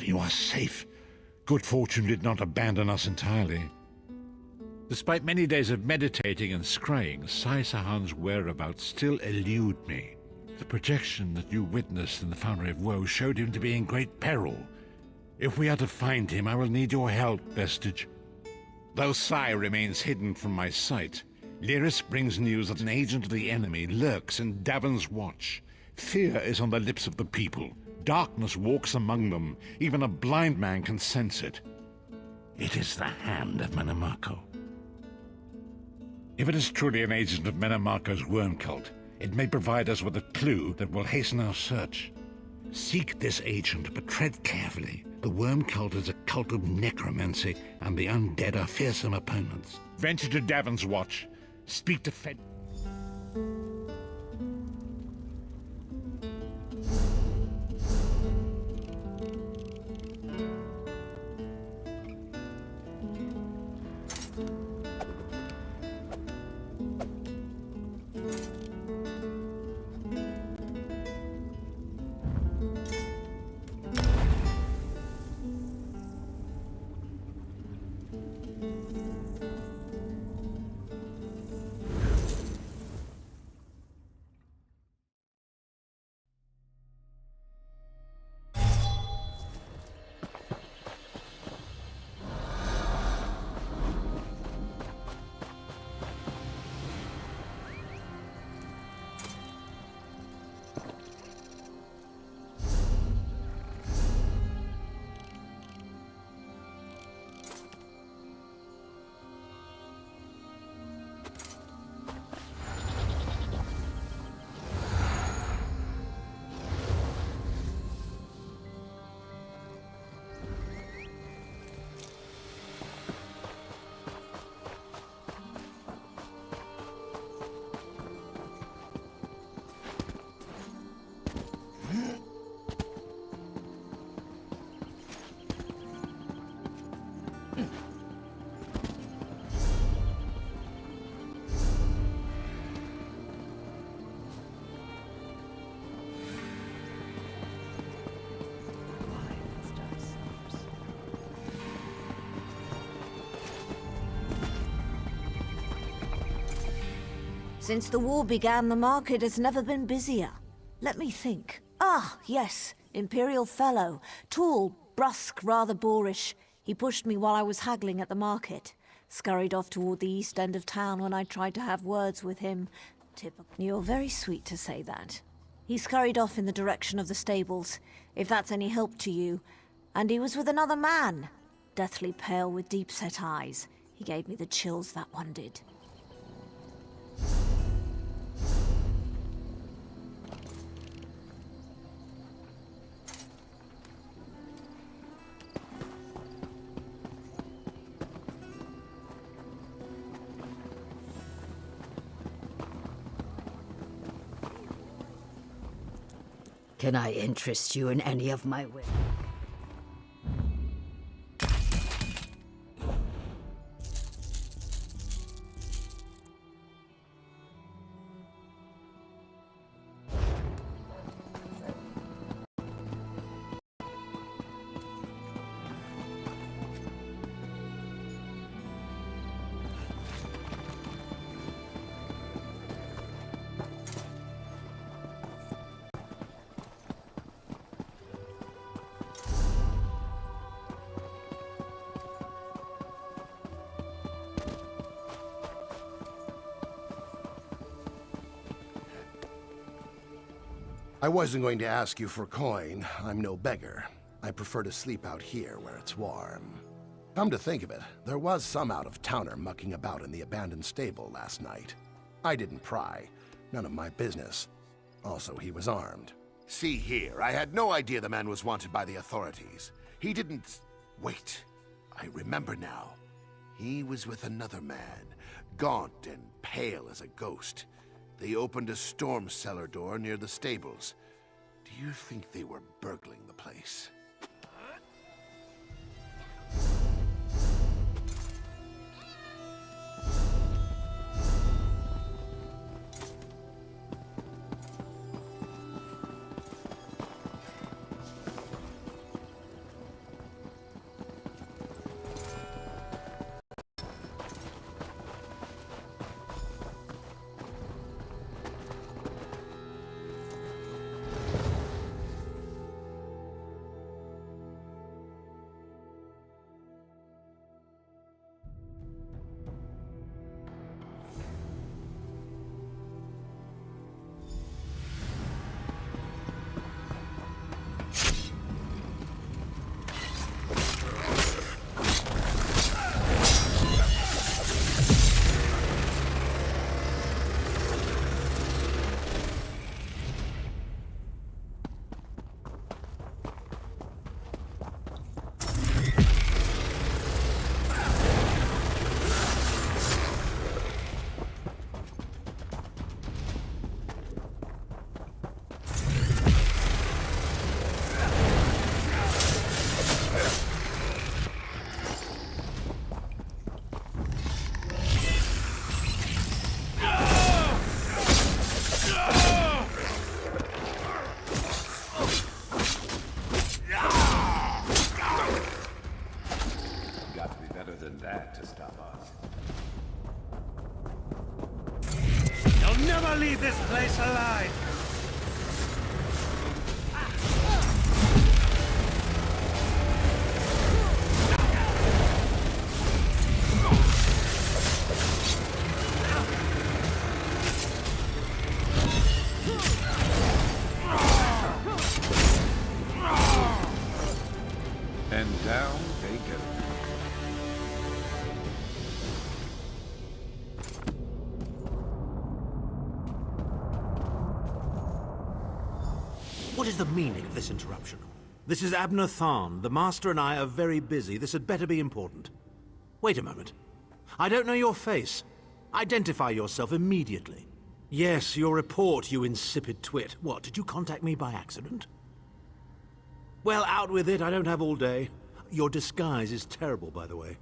You are safe. Good fortune did not abandon us entirely. Despite many days of meditating and scrying, Sai Sahan's whereabouts still elude me. The projection that you witnessed in the Foundry of Woe showed him to be in great peril. If we are to find him, I will need your help, Vestige. Though Sai remains hidden from my sight, Lyris brings news that an agent of the enemy lurks in Davon's watch. Fear is on the lips of the people. Darkness walks among them. Even a blind man can sense it. It is the hand of Menamarco. If it is truly an agent of Menamarco's worm cult, it may provide us with a clue that will hasten our search. Seek this agent, but tread carefully. The worm cult is a cult of necromancy, and the undead are fearsome opponents. Venture to Davon's watch. Speak to Fed... Since the war began, the market has never been busier. Let me think. Ah, yes, Imperial Fellow. Tall, brusque, rather boorish. He pushed me while I was haggling at the market. Scurried off toward the east end of town when I tried to have words with him. Typical. You're very sweet to say that. He scurried off in the direction of the stables, if that's any help to you. And he was with another man. Deathly pale with deep-set eyes. He gave me the chills, that one did. Can I interest you in any of my work? I wasn't going to ask you for coin. I'm no beggar. I prefer to sleep out here where it's warm. Come to think of it, there was some out-of-towner mucking about in the abandoned stable last night. I didn't pry. None of my business. Also, he was armed. See here, I had no idea the man was wanted by the authorities. He didn't... Wait, I remember now. He was with another man, gaunt and pale as a ghost. They opened a storm cellar door near the stables. Do you think they were burgling the place? this place alive! And down they go. What is the meaning of this interruption? This is Abner Tharn. The Master and I are very busy. This had better be important. Wait a moment. I don't know your face. Identify yourself immediately. Yes, your report, you insipid twit. What, did you contact me by accident? Well, out with it. I don't have all day. Your disguise is terrible, by the way.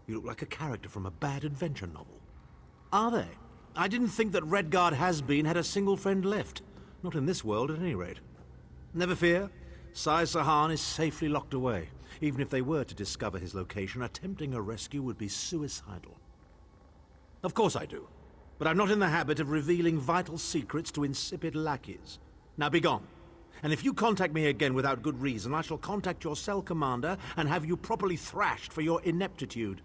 You look like a character from a bad adventure novel. Are they? I didn't think that Redguard Has-Been had a single friend left. Not in this world, at any rate. Never fear. Sai Sahan is safely locked away. Even if they were to discover his location, attempting a rescue would be suicidal. Of course I do. But I'm not in the habit of revealing vital secrets to insipid lackeys. Now be gone. And if you contact me again without good reason, I shall contact your cell commander and have you properly thrashed for your ineptitude.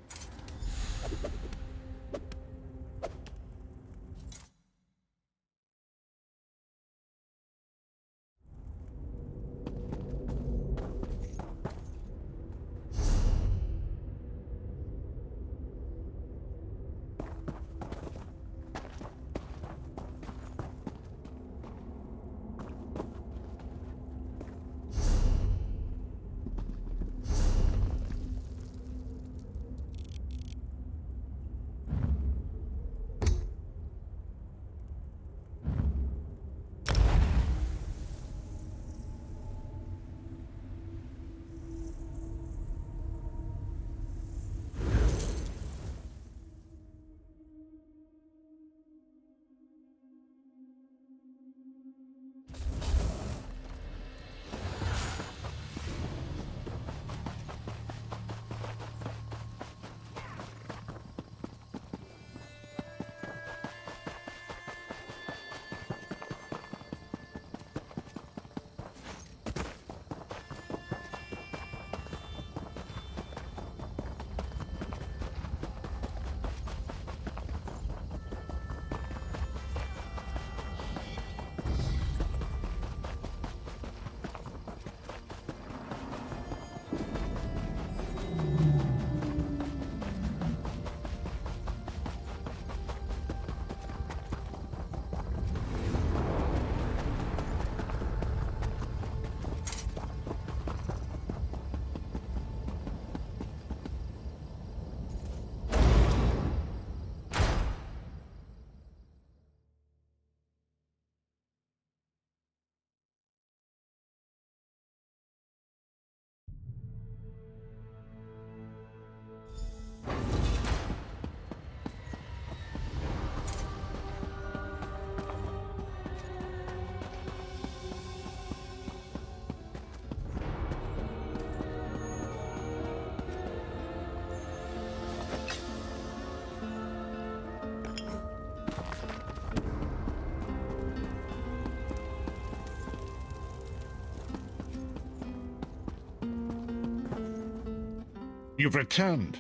You've returned.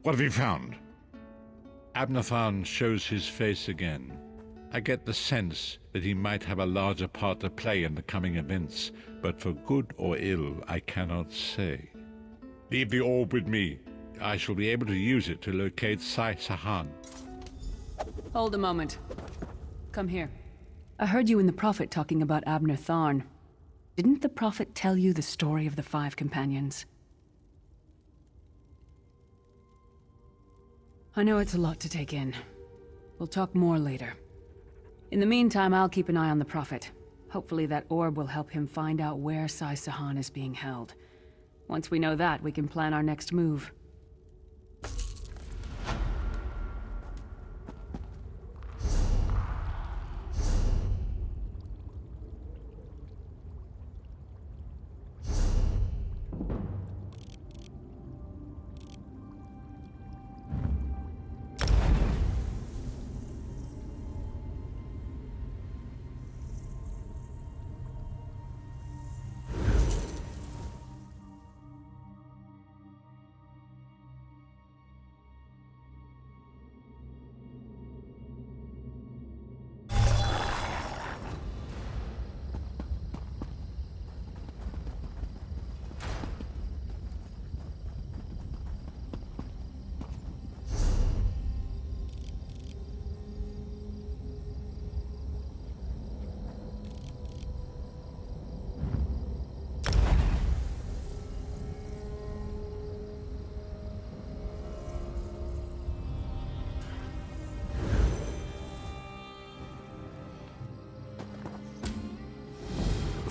What have you found? Abnathan shows his face again. I get the sense that he might have a larger part to play in the coming events, but for good or ill, I cannot say. Leave the orb with me. I shall be able to use it to locate Sai Sahan. Hold a moment. Come here. I heard you and the Prophet talking about Abner Tharn. Didn't the Prophet tell you the story of the 5 companions? I know it's a lot to take in. We'll talk more later. In the meantime, I'll keep an eye on the Prophet. Hopefully that orb will help him find out where Sai Sahan is being held. Once we know that, we can plan our next move.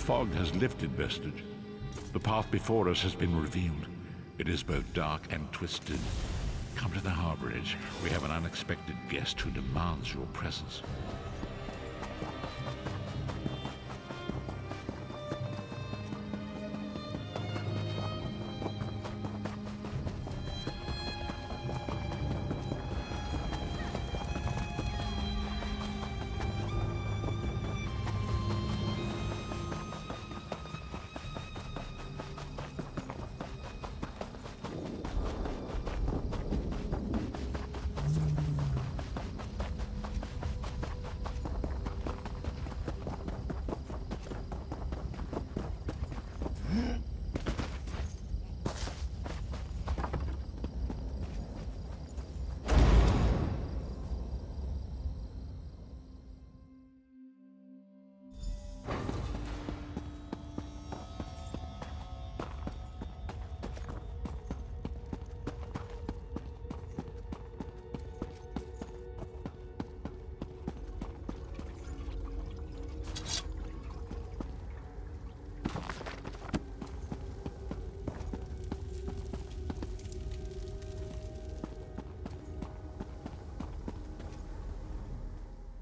fog has lifted, Vestige. The path before us has been revealed. It is both dark and twisted. Come to the harbor edge. We have an unexpected guest who demands your presence.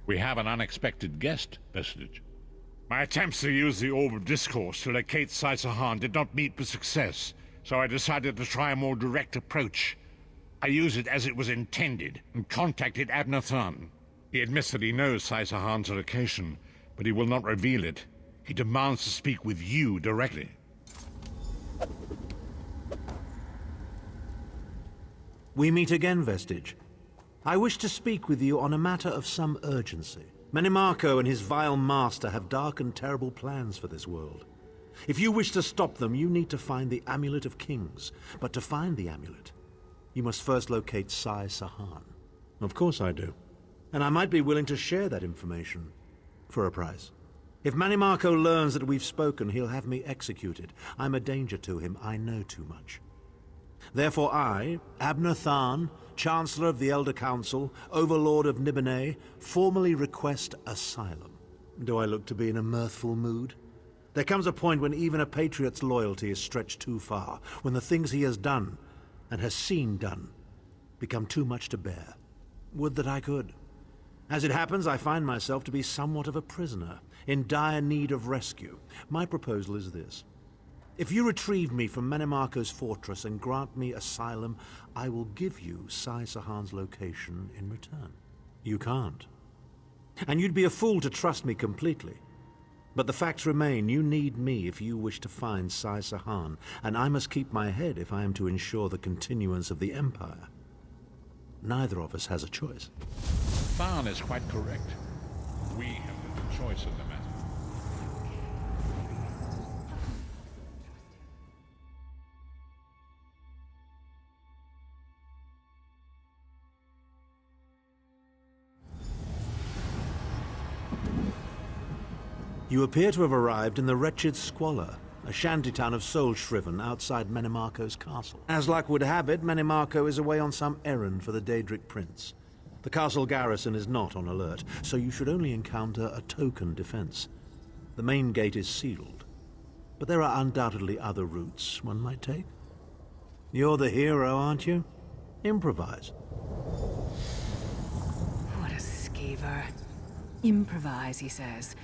We have an unexpected guest, Vestige. My attempts to use the Orb of Discourse to locate Saisahan did not meet with success, so I decided to try a more direct approach. I used it as it was intended, and contacted Abnathan. He admits that he knows Saisahan's location, but he will not reveal it. He demands to speak with you directly. We meet again, Vestige. I wish to speak with you on a matter of some urgency. Menimarco and his vile master have dark and terrible plans for this world. If you wish to stop them, you need to find the Amulet of Kings. But to find the amulet, you must first locate Saisahan. Of course I do. And I might be willing to share that information for a price. If Menimarco learns that we've spoken, he'll have me executed. I'm a danger to him. I know too much. Therefore I, Abnathan, Chancellor of the Elder Council, Overlord of Nibene, formally request asylum. Do I look to be in a mirthful mood? There comes a point when even a patriot's loyalty is stretched too far, when the things he has done, and has seen done, become too much to bear. Would that I could. As it happens, I find myself to be somewhat of a prisoner, in dire need of rescue. My proposal is this. If you retrieve me from Menimarco's fortress and grant me asylum, I will give you Saisahan's location in return. You can't. And you'd be a fool to trust me completely. But the facts remain, you need me if you wish to find Saisahan, and I must keep my head if I am to ensure the continuance of the Empire. Neither of us has a choice. Tharn is quite correct. We have the choice in the matter. You appear to have arrived in the wretched Squalor, a shantytown of soul-shriven outside Menimarco's castle. As luck would have it, Menimarco is away on some errand for the Daedric Prince. The castle garrison is not on alert, so you should only encounter a token defense. The main gate is sealed, but there are undoubtedly other routes one might take. You're the hero, aren't you? Improvise. What a skeever. Improvise, he says.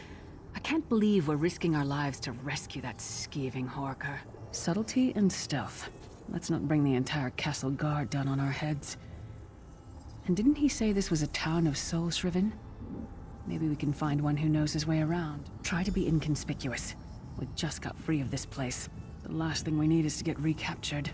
I can't believe we're risking our lives to rescue that skeeving Horker. Subtlety and stealth. Let's not bring the entire castle guard down on our heads. And didn't he say this was a town of soul-shriven? Maybe we can find one who knows his way around. Try to be inconspicuous. We just got free of this place. The last thing we need is to get recaptured.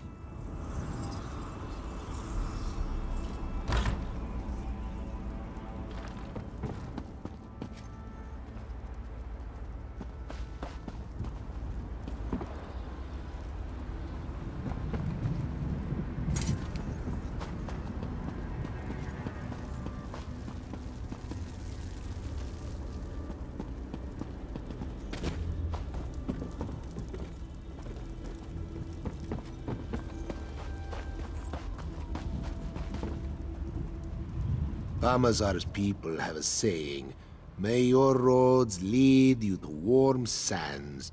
Amazar's people have a saying, May your roads lead you to warm sands.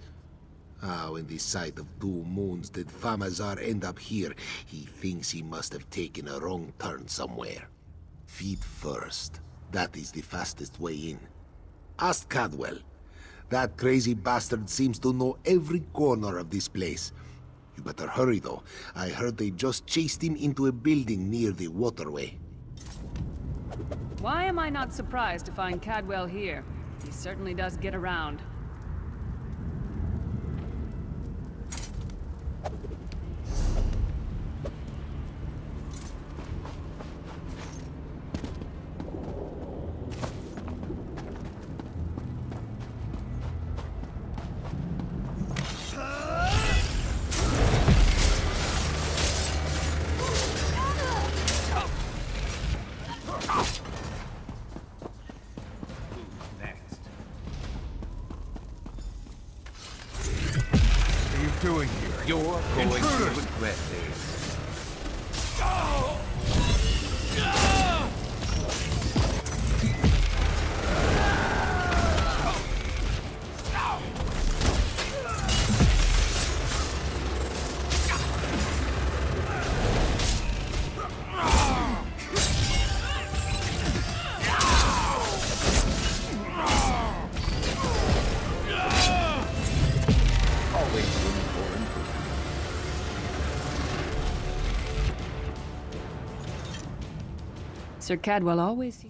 Ah, when the sight of 2 moons did Famazar end up here, he thinks he must have taken a wrong turn somewhere. Feet first. That is the fastest way in. Ask Cadwell. That crazy bastard seems to know every corner of this place. You better hurry, though. I heard they just chased him into a building near the waterway. Why am I not surprised to find Cadwell here? He certainly does get around. Doing here? You're going to regret this. Sir Cadwell always...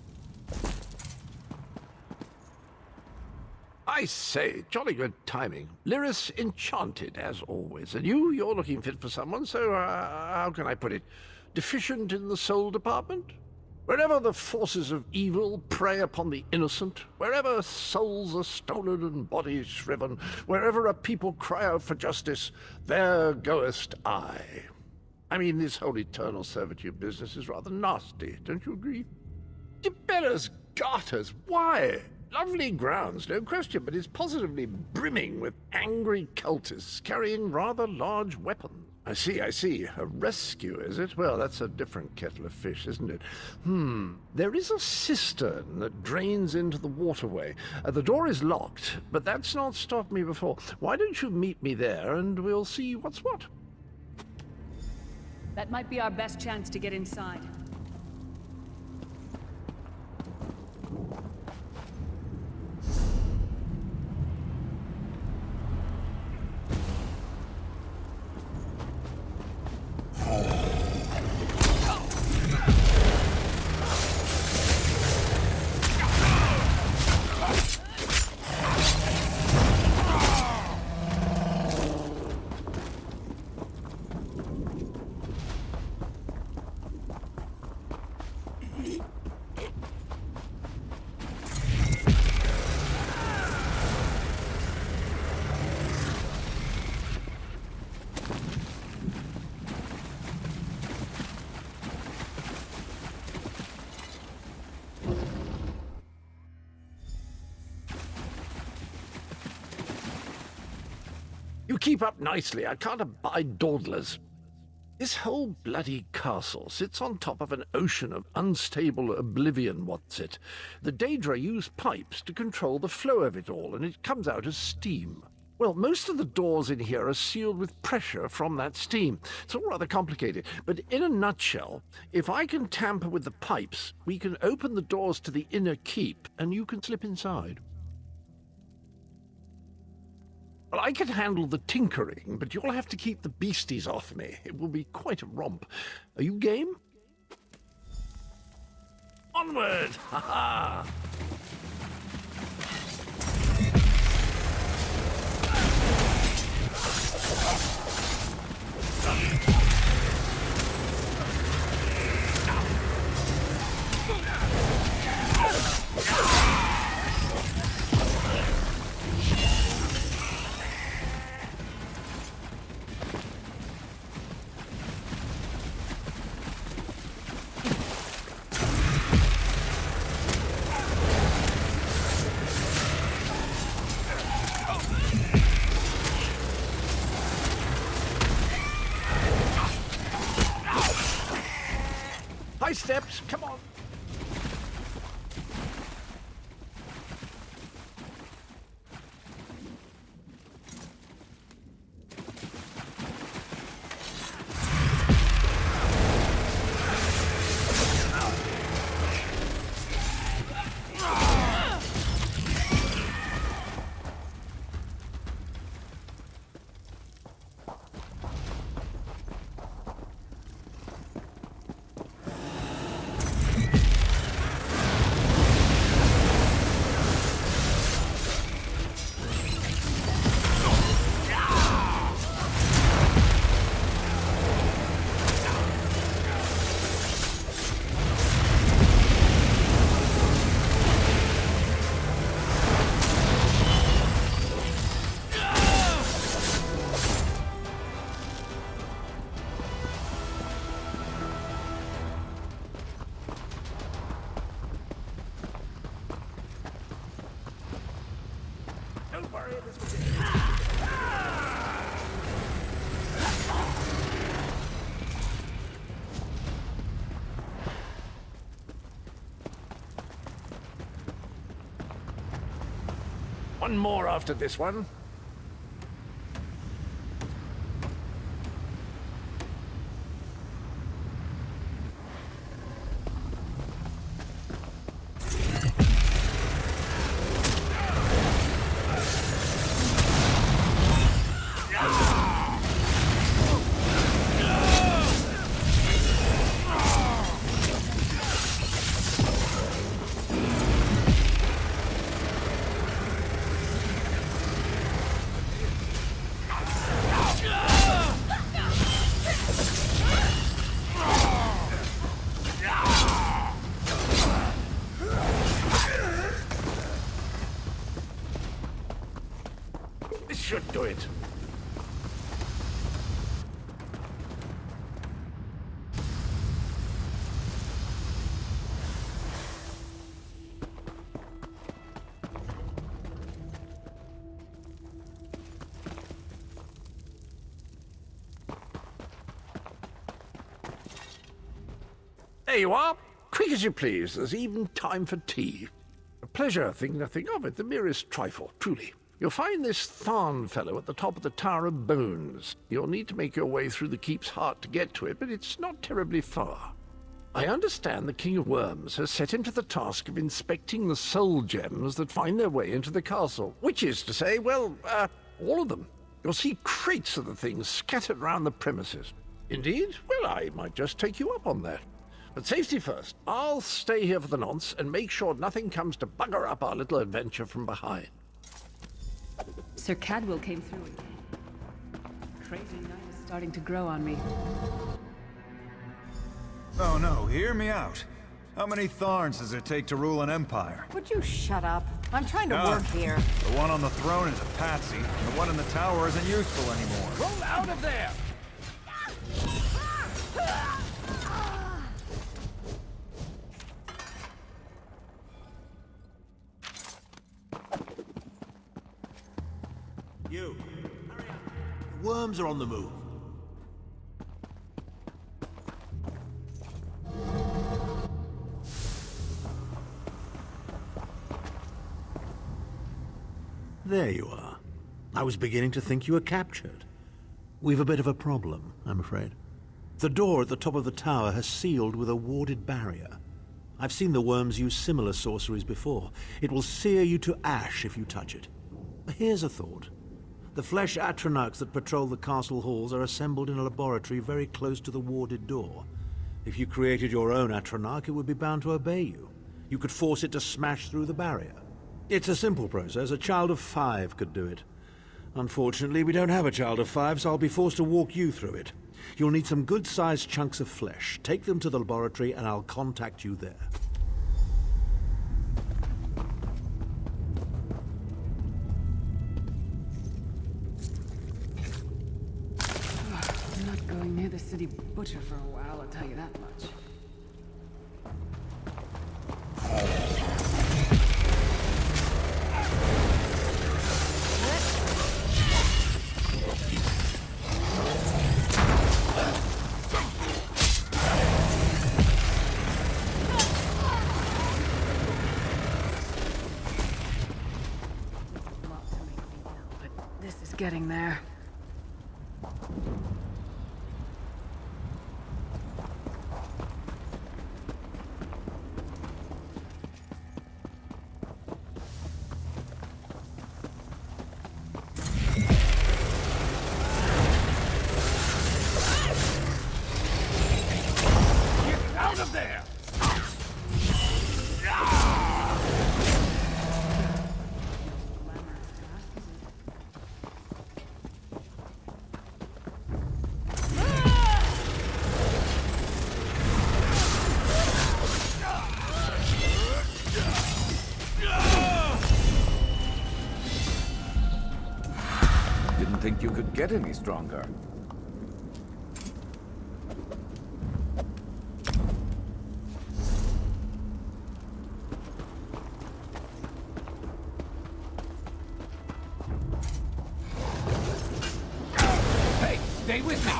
I say, jolly good timing. Lyris enchanted, as always. And you're looking fit for someone, so, how can I put it? Deficient in the soul department? Wherever the forces of evil prey upon the innocent, wherever souls are stolen and bodies shriven, wherever a people cry out for justice, there goest I. I mean, this whole eternal servitude business is rather nasty, don't you agree? Tiberius Garters, why? Lovely grounds, no question, but it's positively brimming with angry cultists carrying rather large weapons. I see. A rescue, is it? Well, that's a different kettle of fish, isn't it? There is a cistern that drains into the waterway. The door is locked, but that's not stopped me before. Why don't you meet me there, and we'll see what's what? That might be our best chance to get inside. You keep up nicely. I can't abide dawdlers. This whole bloody castle sits on top of an ocean of unstable oblivion, what's it? The Daedra use pipes to control the flow of it all, and it comes out as steam. Well, most of the doors in here are sealed with pressure from that steam. It's all rather complicated, but in a nutshell, if I can tamper with the pipes, we can open the doors to the inner keep, and you can slip inside. Well, I can handle the tinkering, but you'll have to keep the beasties off me. It will be quite a romp. Are you game? Onward! Ha-ha! High steps, come on. one more after this one. This should do it. There you are. Quick as you please. There's even time for tea. A pleasure, think nothing of it. The merest trifle, truly. You'll find this Tharn fellow at the top of the Tower of Bones. You'll need to make your way through the keep's heart to get to it, but it's not terribly far. I understand the King of Worms has set him to the task of inspecting the soul gems that find their way into the castle, which is to say, well, all of them. You'll see crates of the things scattered around the premises. Indeed? Well, I might just take you up on that. But safety first. I'll stay here for the nonce and make sure nothing comes to bugger up our little adventure from behind. Sir Cadwell came through again. Crazy night is starting to grow on me. Oh no, hear me out. How many Tharns does it take to rule an empire? Would you shut up? I'm trying to None. work here. The one on the throne is a patsy, and the one in the tower isn't useful anymore. Roll out of there! You. Hurry up. The worms are on the move. There you are. I was beginning to think you were captured. We've a bit of a problem, I'm afraid. The door at the top of the tower has sealed with a warded barrier. I've seen the worms use similar sorceries before. It will sear you to ash if you touch it. Here's a thought. The flesh Atronachs that patrol the castle halls are assembled in a laboratory very close to the warded door. If you created your own Atronach, it would be bound to obey you. You could force it to smash through the barrier. It's a simple process. A child of 5 could do it. Unfortunately, we don't have a child of 5, so I'll be forced to walk you through it. You'll need some good-sized chunks of flesh. Take them to the laboratory and I'll contact you there. I'm not going near the city butcher for a while, I'll tell you that much. Getting there. Get out of there! Think you could get any stronger. Hey, stay with me!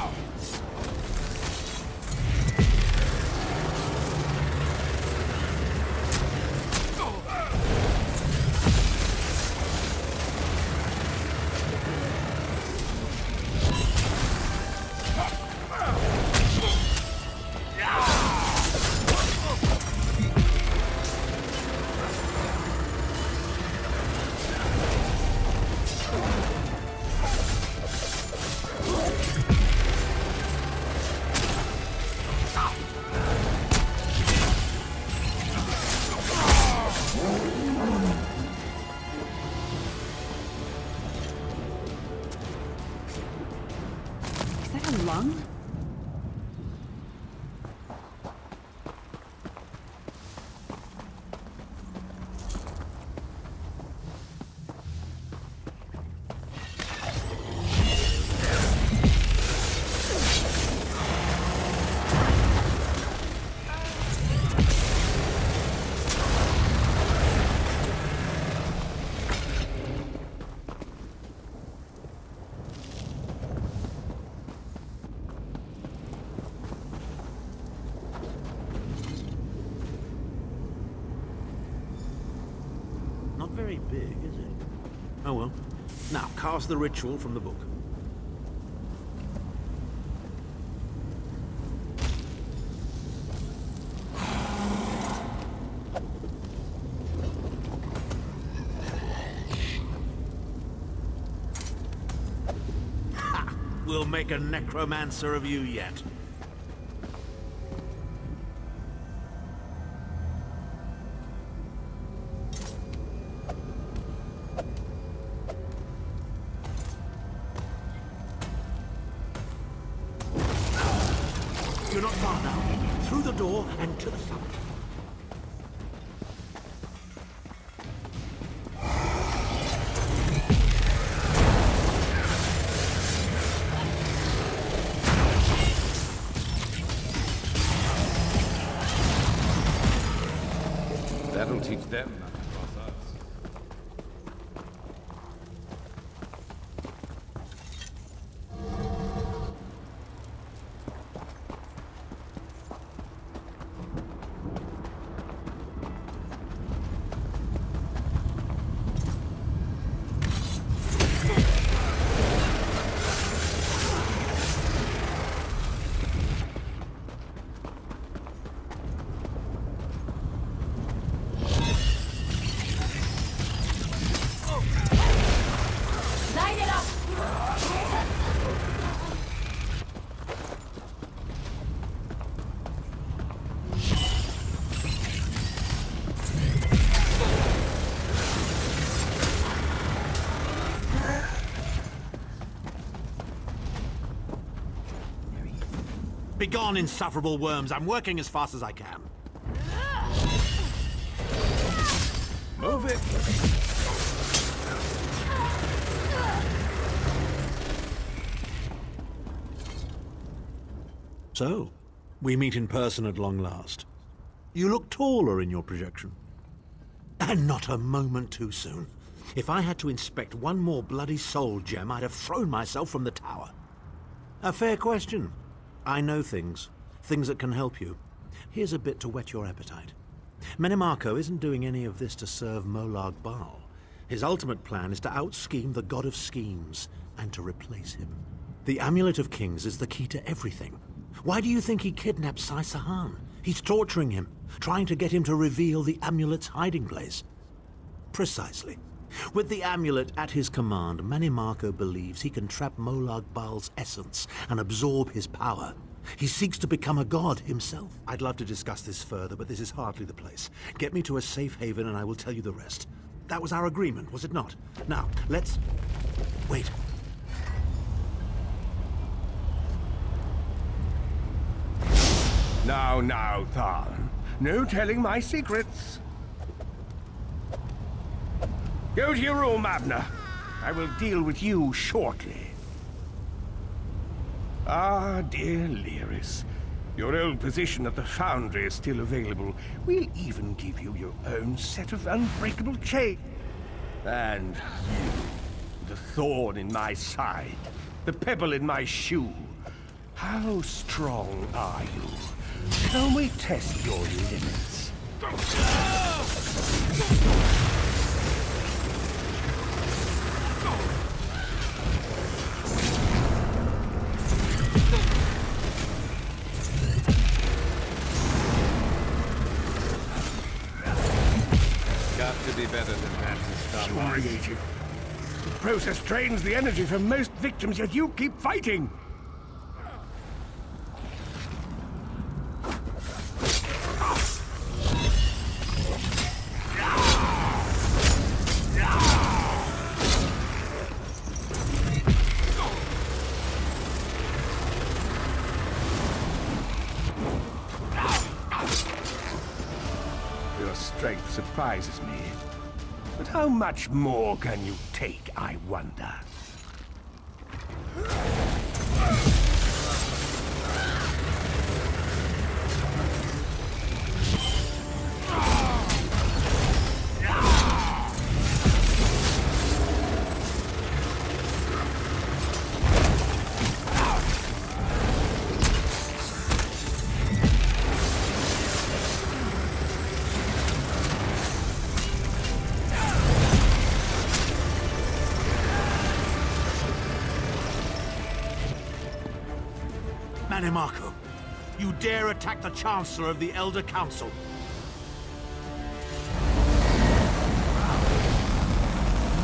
a lung? Not very big, is it? Oh well. Now, cast the ritual from the book. Ha! We'll make a necromancer of you yet. You're not far now. Through the door and to the side. That'll teach them not to cross us. Begone, insufferable worms. I'm working as fast as I can. Move it! So, we meet in person at long last. You look taller in your projection. And not a moment too soon. If I had to inspect one more bloody soul gem, I'd have thrown myself from the tower. A fair question. I know things that can help you. Here's a bit to whet your appetite. Menimarco isn't doing any of this to serve Molag Bal. His ultimate plan is to out-scheme the god of schemes and to replace him. The Amulet of Kings is the key to everything. Why do you think he kidnapped Sai-Sahan? He's torturing him, trying to get him to reveal the amulet's hiding place. Precisely. With the amulet at his command, Menimarco believes he can trap Molag Bal's essence and absorb his power. He seeks to become a god himself. I'd love to discuss this further, but this is hardly the place. Get me to a safe haven and I will tell you the rest. That was our agreement, was it not? Now, let's... wait. Now, Tharn. No telling my secrets. Go to your room, Abner. I will deal with you shortly. Ah, dear Lyris. Your old position at the Foundry is still available. We'll even give you your own set of unbreakable chains. And you, the thorn in my side, the pebble in my shoe. How strong are you? Shall we test your limits? Got to be better than that to stop. Humiliating. The process drains the energy from most victims, yet you keep fighting! surprises me. But how much more can you take, I wonder? Marco, you dare attack the Chancellor of the Elder Council?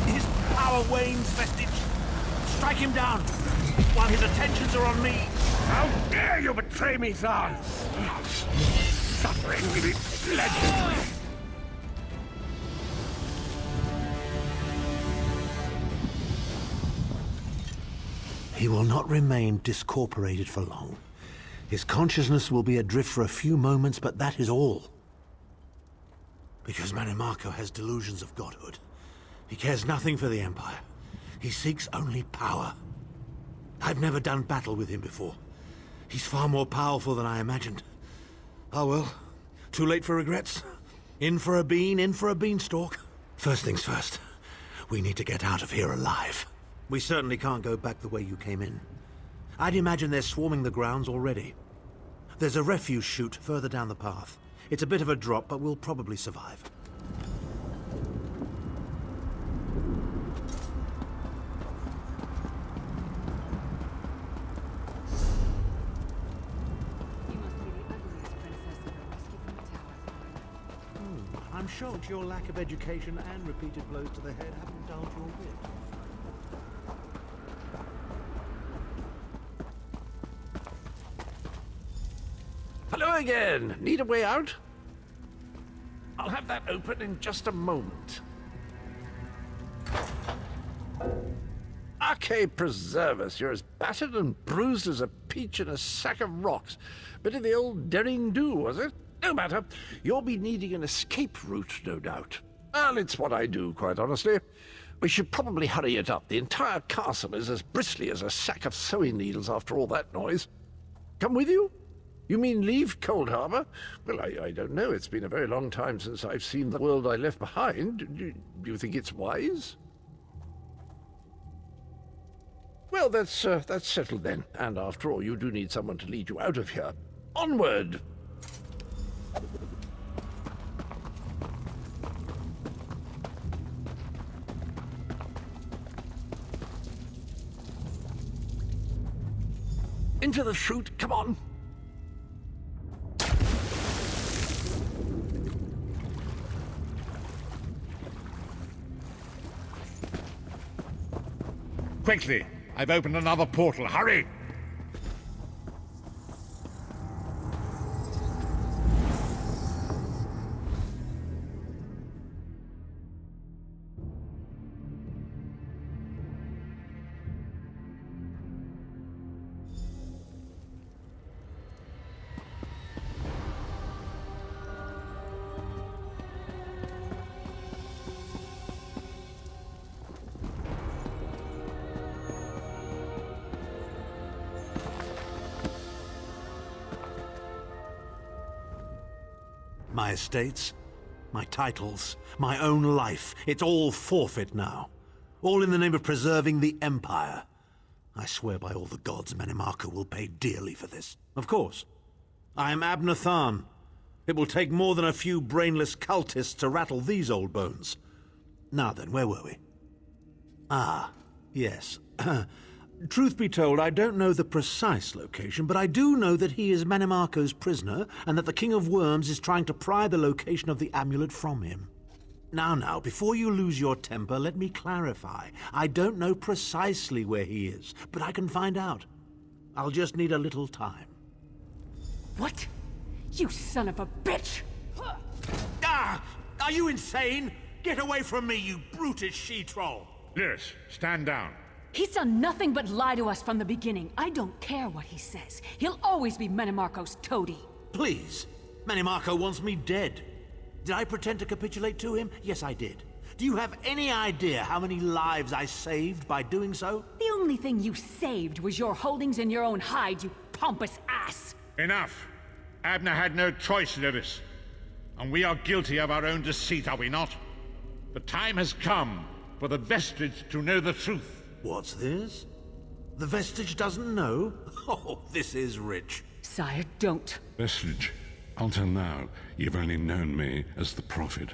His power wanes, Vestige. Strike him down, while his attentions are on me. How dare you betray me, Zahn! Suffering will be legendary. He will not remain discorporated for long. His consciousness will be adrift for a few moments, but that is all. Because Manimarco has delusions of godhood. He cares nothing for the Empire. He seeks only power. I've never done battle with him before. He's far more powerful than I imagined. Oh well, too late for regrets. In for a bean, in for a beanstalk. First things first, we need to get out of here alive. We certainly can't go back the way you came in. I'd imagine they're swarming the grounds already. There's a refuse chute further down the path. It's a bit of a drop, but we'll probably survive. I'm shocked your lack of education and repeated blows to the head haven't dulled your wit. Hello again. Need a way out? I'll have that open in just a moment. Arcade preserve us. You're as battered and bruised as a peach in a sack of rocks. Bit of the old derring-do, was it? No matter. You'll be needing an escape route, no doubt. Well, it's what I do, quite honestly. We should probably hurry it up. The entire castle is as bristly as a sack of sewing needles after all that noise. Come with you? You mean leave Cold Harbor? Well, I don't know. It's been a very long time since I've seen the world I left behind. Do you think it's wise? Well, that's settled then. And after all, you do need someone to lead you out of here. Onward! Into the chute, come on! Quickly! I've opened another portal. Hurry! My estates, my titles, my own life, it's all forfeit now. All in the name of preserving the Empire. I swear by all the gods Manimarco will pay dearly for this. Of course. I am Abner Tharn. It will take more than a few brainless cultists to rattle these old bones. Now then, where were we? Ah, yes. Truth be told, I don't know the precise location, but I do know that he is Manimarco's prisoner, and that the King of Worms is trying to pry the location of the amulet from him. Now, before you lose your temper, let me clarify. I don't know precisely where he is, but I can find out. I'll just need a little time. What? You son of a bitch! Ah! Are you insane? Get away from me, you brutish she-troll! Lyris, stand down. He's done nothing but lie to us from the beginning. I don't care what he says. He'll always be Manimarco's toady. Please. Manimarco wants me dead. Did I pretend to capitulate to him? Yes, I did. Do you have any idea how many lives I saved by doing so? The only thing you saved was your holdings in your own hide, you pompous ass! Enough! Abner had no choice, Lyris. And we are guilty of our own deceit, are we not? The time has come for the Vestige to know the truth. What's this? The Vestige doesn't know? Oh, this is rich. Sire, don't. Vestige, until now, you've only known me as the Prophet.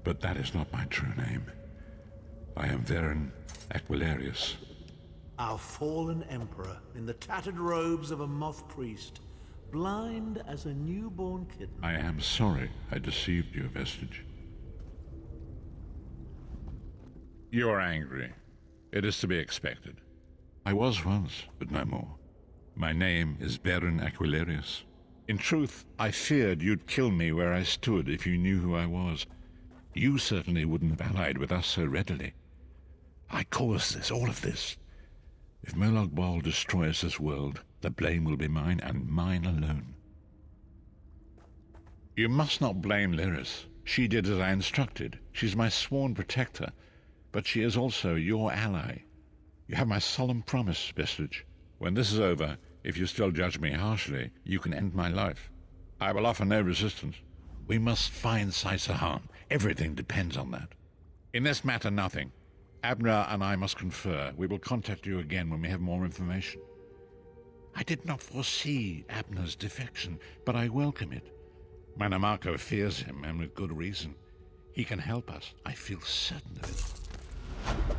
But that is not my true name. I am Varen Aquilarius. Our fallen emperor, in the tattered robes of a moth priest, blind as a newborn kitten. I am sorry I deceived you, Vestige. You are angry. It is to be expected. I was once, but no more. My name is Varen Aquilarius. In truth, I feared you'd kill me where I stood if you knew who I was. You certainly wouldn't have allied with us so readily. I caused this, all of this. If Molag Bal destroys this world, the blame will be mine, and mine alone. You must not blame Lyris. She did as I instructed. She's my sworn protector, but she is also your ally. You have my solemn promise, Vestige. When this is over, if you still judge me harshly, you can end my life. I will offer no resistance. We must find Saisahan. Everything depends on that. In this matter, nothing. Abner and I must confer. We will contact you again when we have more information. I did not foresee Abner's defection, but I welcome it. Manamako fears him, and with good reason. He can help us. I feel certain of it.